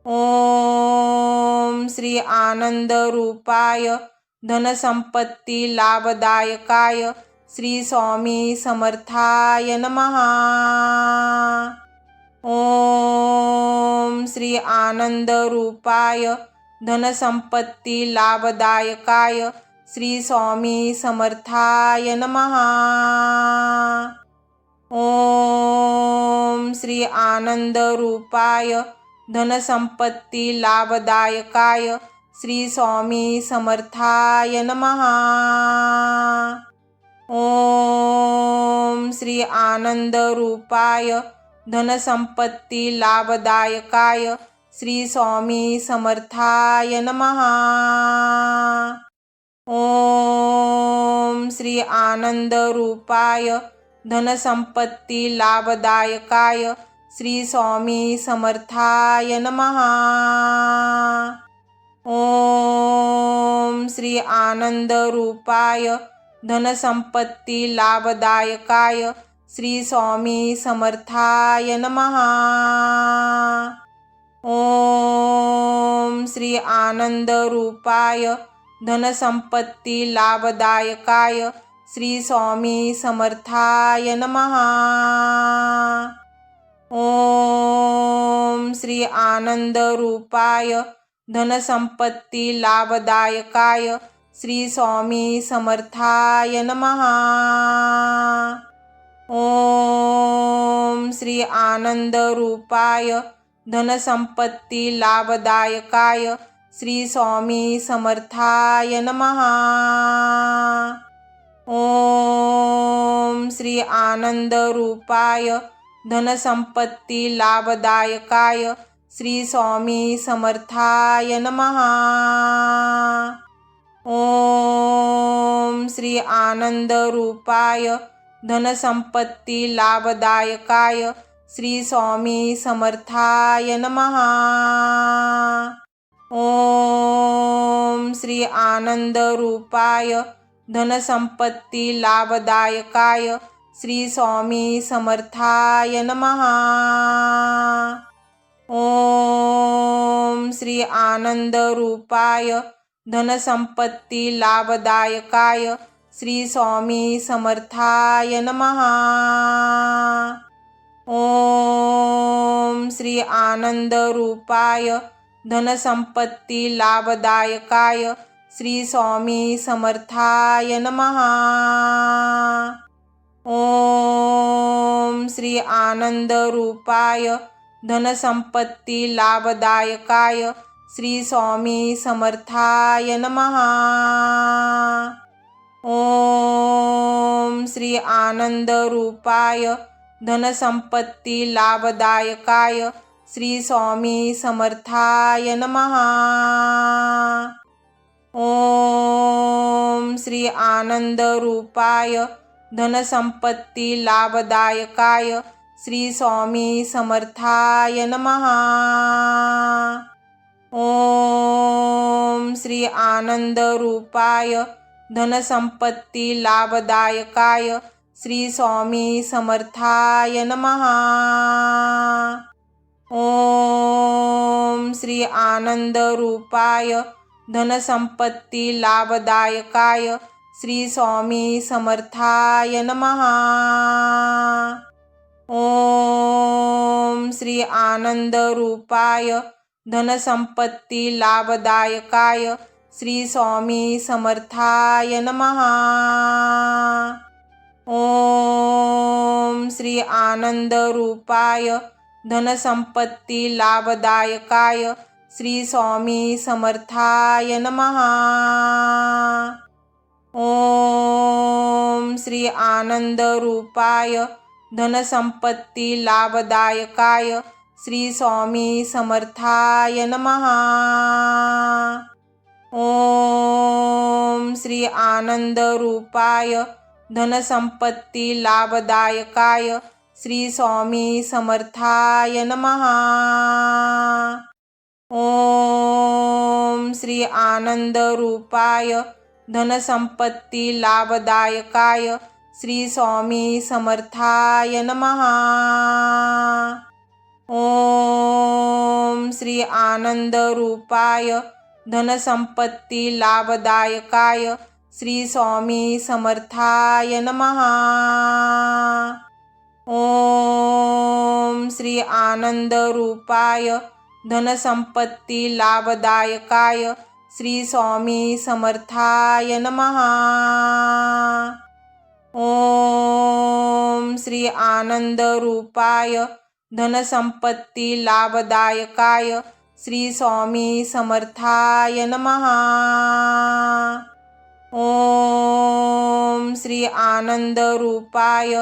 ओम श्री आनंद रूपाय धनसंपत्ती लाभदायकाय श्री स्वामी समर्थाय नमः। ओम श्री आनंद रूपाय धनसंपत्ती लाभदायकाय श्री स्वामी समर्थाय नमः। ओम श्री आनंद रूपाय धनसंपत्ती लाभदायकाय श्री स्वामी समर्थाय नमः। ओम श्री आनंद रूपाय धनसंपत्ती लाभदायकाय श्री स्वामी समर्थाय नमः। ओम श्री आनंद रूपाय धनसंपत्ती लाभदायकाय श्री स्वामी समर्थाय नमः। ओम श्री आनंद रूपाय धनसंपत्ती लाभदायकाय श्री स्वामी समर्थाय नमः। ओम श्री आनंद रूपाय धनसंपत्ती लाभदायकाय श्री स्वामी समर्थाय नमः। ओम श्री आनंद रूपाय धनसंपत्ती लाभदायकाय श्री स्वामी समर्थाय नमः। ओम श्री आनंद रूपाय धनसंपत्ती लाभदायकाय श्री स्वामी समर्थाय नमः। ओम श्री आनंद रूपाय धनसंपत्ती लाभदायकाय श्री स्वामी समर्थाय नमः। ओम श्री आनंद रूपाय धनसंपत्ती लाभदायकाय श्री स्वामी समर्थाय नमः। ओम श्री आनंद रूपाय धनसंपत्ती लाभदायकाय श्री स्वामी समर्थाय नमः। ओम श्री आनंद रूपाय धनसंपत्ती लाभदायकाय श्री स्वामी समर्थाय नमः। ओम श्री आनंद रूपाय धनसंपत्ती लाभदायकाय श्री स्वामी समर्थाय नमः। ओम श्री आनंद रूपाय धनसंपत्ती लाभदायकाय श्री स्वामी समर्थाय नमः। ओम श्री आनंद रूपाय धनसंपत्ती लाभदायकाय श्री स्वामी समर्थाय नमः। ओम श्री आनंद रूपाय धनसंपत्ती लाभदायकाय श्री स्वामी समर्थाय नमः। ओम श्री आनंद रूपाय धनसंपत्ती लाभदायकाय श्री स्वामी समर्थाय नमः। ओम श्री आनंद रूपाय धनसंपत्ती लाभदायकाय श्री स्वामी समर्थाय नमः। ओम श्री आनंद रूपाय धनसंपत्ती लाभदायकाय श्री स्वामी समर्थाय नमः। ओम श्री आनंद रूपाय धनसंपत्ती लाभदायकाय श्री स्वामी समर्थाय नमः। ओम श्री आनंद रूपाय धनसंपत्ती लाभदायकाय श्री स्वामी समर्थाय नमः। ओम श्री आनंद रूपाय धनसंपत्ती लाभदायकाय श्री स्वामी समर्थाय नमः। ओम श्री आनंद रूपाय धनसंपत्ती लाभदायकाय श्री स्वामी समर्थाय नमः। ओम श्री आनंद रूपाय धनसंपत्ती लाभदायकाय श्री स्वामी समर्थाय नमः। ओम श्री आनंद रूपाय धनसंपत्ती लाभदायकाय श्री स्वामी समर्थाय नमः। ओम श्री आनंद रूपाय धनसंपत्ती लाभदायकाय श्री स्वामी समर्थाय नमः। ओम श्री आनंद रूपाय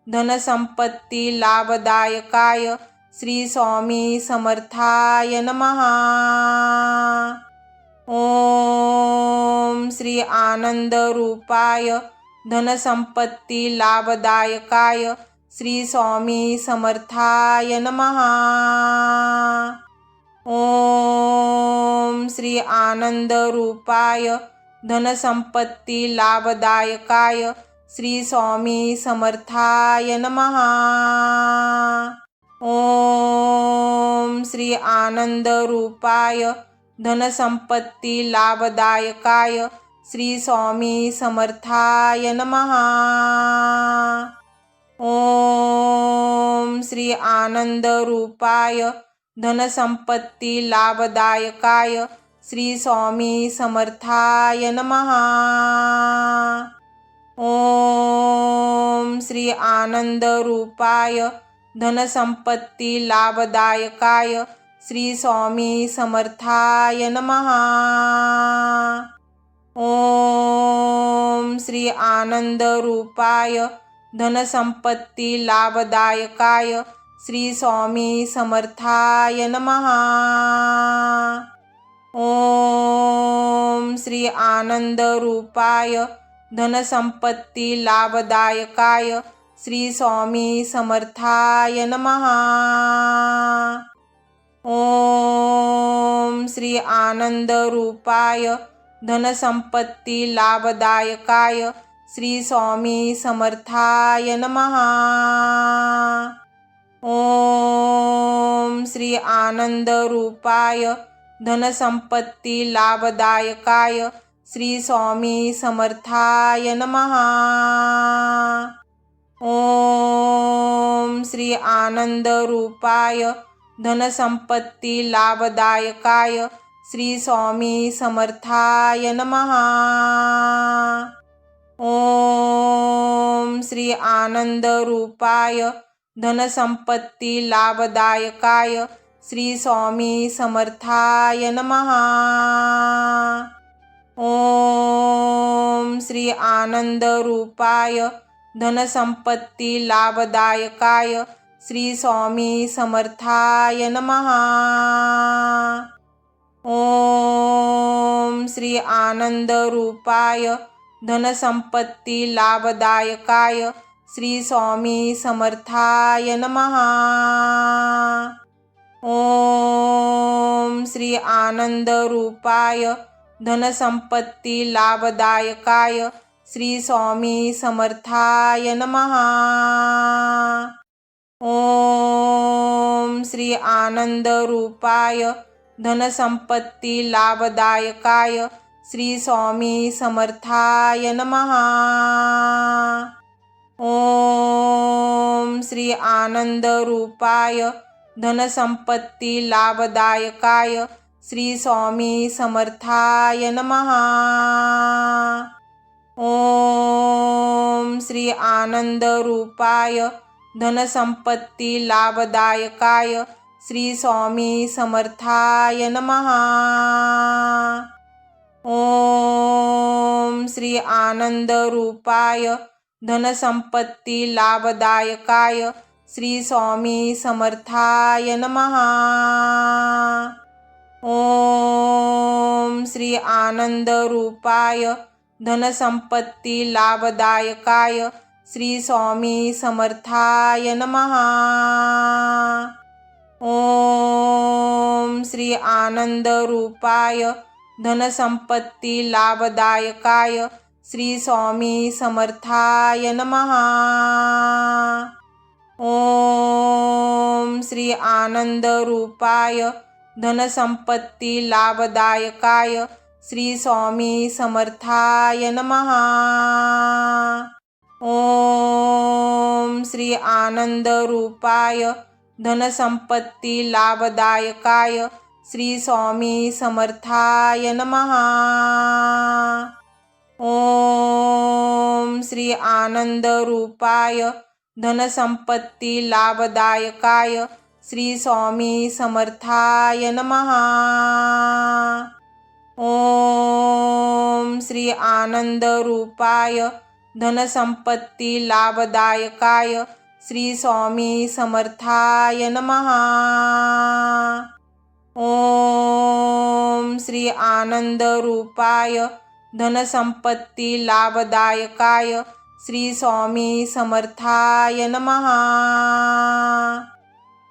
धनसंपत्ती लाभदायकाय श्री स्वामी समर्थाय नमः। ओम श्री आनंद रूपाय धनसंपत्ती लाभदायकाय श्री स्वामी समर्थाय नमः। ओम श्री आनंद रूपाय धनसंपत्ती लाभदायकाय श्री स्वामी समर्थाय नमः। ओम श्री आनंद रूपाय धनसंपत्ती लाभदायकाय श्री स्वामी समर्थाय नमः। ओम श्री आनंद रूपाय धनसंपत्ती लाभदायकाय श्री स्वामी समर्थाय नमः। ओम श्री आनंद रूपाय धनसंपत्ती लाभदायकाय श्री स्वामी समर्थाय नमः। ओम श्री आनंद रूपाय धनसंपत्ती लाभदायकाय श्री स्वामी समर्थाय नमः। ओम श्री आनंद रूपाय धनसंपत्ती लाभदायकाय श्री स्वामी समर्थाय नमः। ओम श्री आनंद रूपाय धनसंपत्ती लाभदायकाय श्री स्वामी समर्थाय नमः। ओम श्री आनंद रूपाय धनसंपत्ती लाभदायकाय श्री स्वामी समर्थाय नमः। ओम श्री आनंद रूपाय धनसंपत्ती लाभदायकाय श्री स्वामी समर्थाय नमः। ओम श्री आनंद रूपाय धनसंपत्ती लाभदायकाय श्री स्वामी समर्थाय नमः। ओम श्री आनंद रूपाय धनसंपत्ती लाभदायकाय श्री स्वामी समर्थाय नमः। ओम श्री आनंद रूपाय धनसंपत्ती लाभदायकाय श्री स्वामी समर्थाय नमः। ओम श्री आनंद रूपाय धनसंपत्ती लाभदायकाय श्री स्वामी समर्थाय नमः। ओम श्री आनंद रूपाय धनसंपत्ती लाभदायकाय श्री स्वामी समर्थाय नमः। ओम श्री आनंद रूपाय धनसंपत्ती लाभदायकाय श्री स्वामी समर्थाय नमः। ओम श्री आनंद रूपाय धनसंपत्ती लाभदायकाय श्री स्वामी समर्थाय नमः। ओम श्री आनंद रूपाय धनसंपत्ती लाभदायकाय श्री स्वामी समर्थाय नमः। ओम श्री आनंद रूपाय धनसंपत्ती लाभदायकाय श्री स्वामी समर्थाय नमः। ओम श्री आनंद रूपाय धनसंपत्ती लाभदायकाय श्री स्वामी समर्थाय नमः। ओम श्री आनंद रूपाय धनसंपत्ती लाभदायकाय श्री स्वामी समर्थाय नमः। ओम श्री आनंद रूपाय धनसंपत्ती लाभदायकाय श्री स्वामी समर्थाय नमः। ओम श्री आनंद रूपाय धनसंपत्ती लाभदायकाय श्री स्वामी समर्थाय नमः। ओम श्री आनंद रूपाय धनसंपत्ती लाभदायकाय श्री स्वामी समर्थाय नमः। ओम श्री आनंद रूपाय धनसंपत्ती लाभदायकाय श्री स्वामी समर्थाय नमः।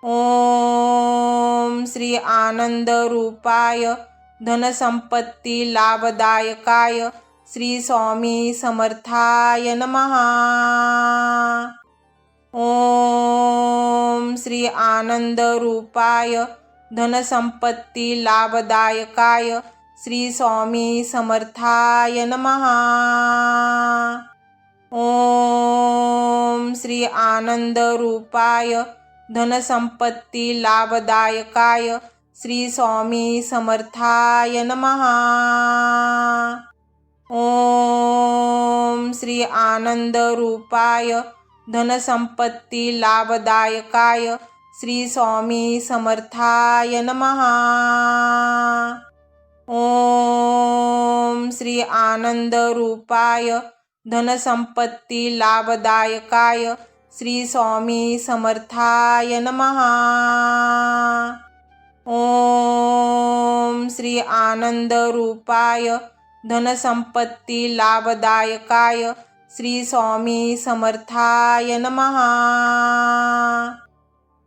ओम श्री आनंद रूपाय धनसंपत्ती लाभदायकाय श्री स्वामी समर्थाय नमः। ओम श्री आनंद रूपाय धनसंपत्ती लाभदायकाय श्री स्वामी समर्थाय नमः। ओम श्री आनंद रूपाय धनसंपत्ती लाभदायकाय श्री स्वामी समर्थाय नमः। ओम श्री आनंद रूपाय धनसंपत्ती लाभदायकाय श्री स्वामी समर्थाय नमः। ओम श्री आनंद रूपाय धनसंपत्ती लाभदायकाय श्री स्वामी समर्थाय नमः। ओम श्री आनंद रूपाय धनसंपत्ती लाभदायकाय श्री स्वामी समर्थाय नमः।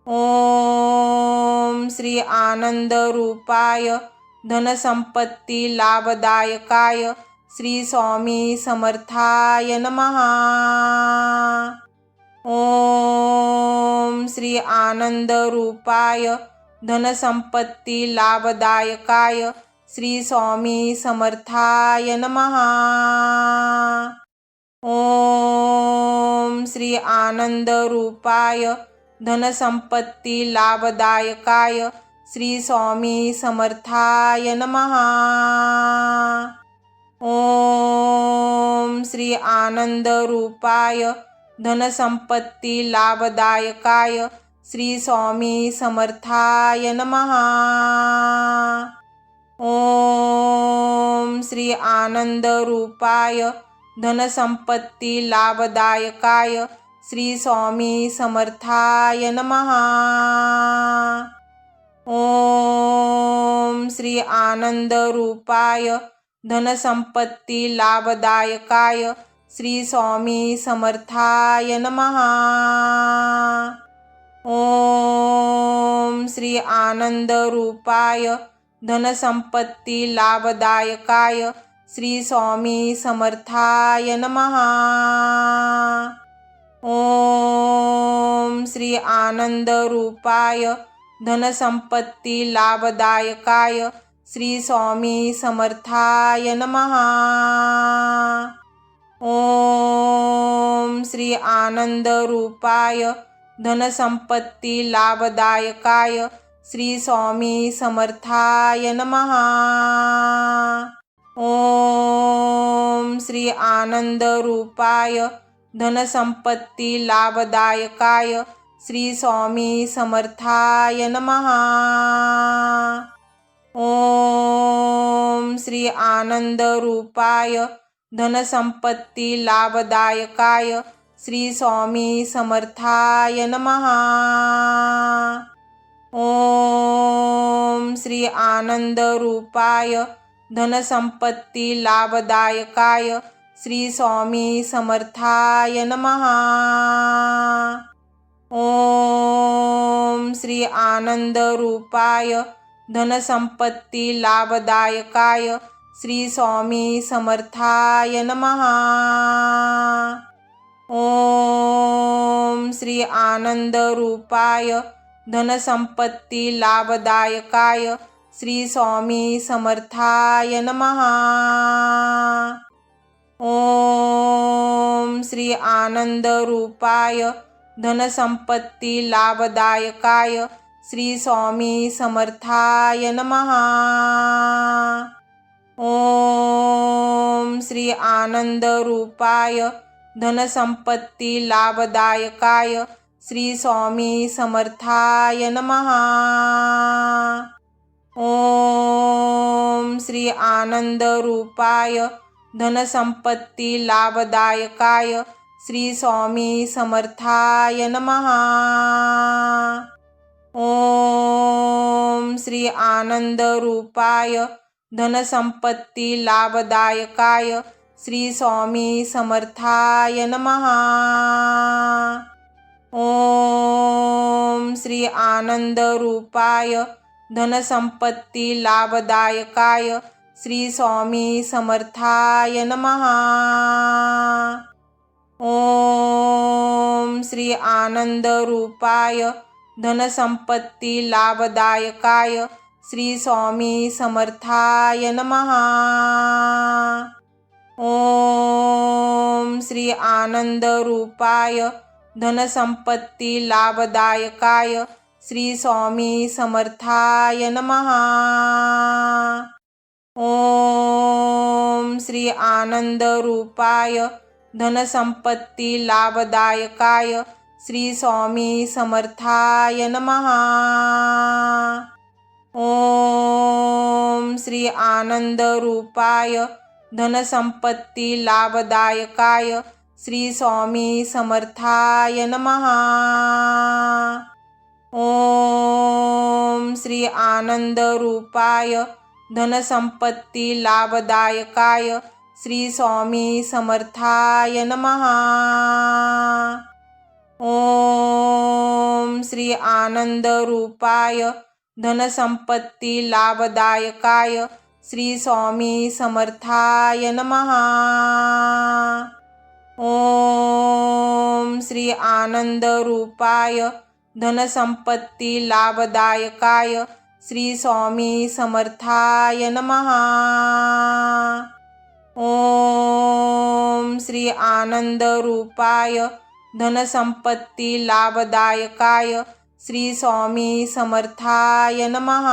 ओम श्री आनंद रूपाय धनसंपत्ती लाभदायकाय श्री स्वामी समर्थाय नमः। ओम श्री आनंद रूपाय धनसंपत्ती लाभदायकाय श्री स्वामी समर्थाय नमः। ओम श्री आनंद रूपाय धनसंपत्ती लाभदायकाय श्री स्वामी समर्थाय नमः। ओम श्री आनंद रूपाय धनसंपत्ती लाभदायकाय श्री स्वामी समर्थाय नमः। ओम श्री आनंद रूपाय धनसंपत्ती लाभदायकाय श्री स्वामी समर्थाय नमः। ओम श्री आनंद रूपाय धनसंपत्ती लाभदायकाय श्री स्वामी समर्थाय नमः। ओम श्री आनंद रूपाय धनसंपत्ती लाभदायकाय श्री स्वामी समर्थाय नमः। ओम श्री आनंद रूपाय धनसंपत्ती लाभदायकाय श्री स्वामी समर्थाय नमः। ओम श्री आनंद रूपाय धनसंपत्ती लाभदायकाय श्री स्वामी समर्थाय नमः। ओम श्री आनंद रूपाय धनसंपत्ती लाभदायकाय श्री स्वामी समर्थाय नमः। ओम श्री आनंद रूपाय धनसंपत्ती लाभदायकाय श्री स्वामी समर्थाय नमः। ओम श्री आनंद रूपाय धनसंपत्ती लाभदायकाय श्री स्वामी समर्थाय नमः। ओम श्री आनंद रूपाय धनसंपत्ती लाभदायकाय श्री स्वामी समर्थाय नमः। ओम श्री आनंद रूपाय धनसंपत्ती लाभदायकाय श्री स्वामी समर्थाय नमः। ओम श्री आनंद रूपाय धनसंपत्ती लाभदायकाय श्री स्वामी समर्थाय नमः। ओम श्री आनंद रूपाय धनसंपत्ती लाभदायकाय श्री स्वामी समर्थाय नमः। ओम श्री आनंद रूपाय धनसंपत्ती लाभदायकाय श्री स्वामी समर्थाय नमः। ओम श्री आनंद रूपाय धनसंपत्ती लाभदायकाय श्री स्वामी समर्थाय नमः। ओम श्री आनंद रूपाय धनसंपत्ती लाभदायकाय श्री स्वामी समर्थाय नमः। ओम श्री आनंद रूपाय धनसंपत्ती लाभदायकाय श्री स्वामी समर्थाय नमः। ओम श्री आनंद रूपाय धनसंपत्ती लाभदायकाय श्री स्वामी समर्थाय नमः। ओम श्री आनंद रूपाय धनसंपत्ती लाभदायकाय श्री स्वामी समर्थाय नमः। ओम श्री आनंद रूपाय धनसंपत्ती लाभदायकाय श्री स्वामी समर्थाय नमः। ओम श्री आनंद रूपाय धनसंपत्ती लाभदायकाय श्री स्वामी समर्थाय नमः। ओम श्री आनंद रूपाय धनसंपत्ती लाभदायकाय श्री स्वामी समर्थाय नमः। ओम श्री आनंद रूपाय धनसंपत्ती लाभदायकाय श्री स्वामी समर्थाय नमः। ओम श्री आनंद रूपाय धनसंपत्ती लाभदायकाय श्री स्वामी समर्थाय नमः।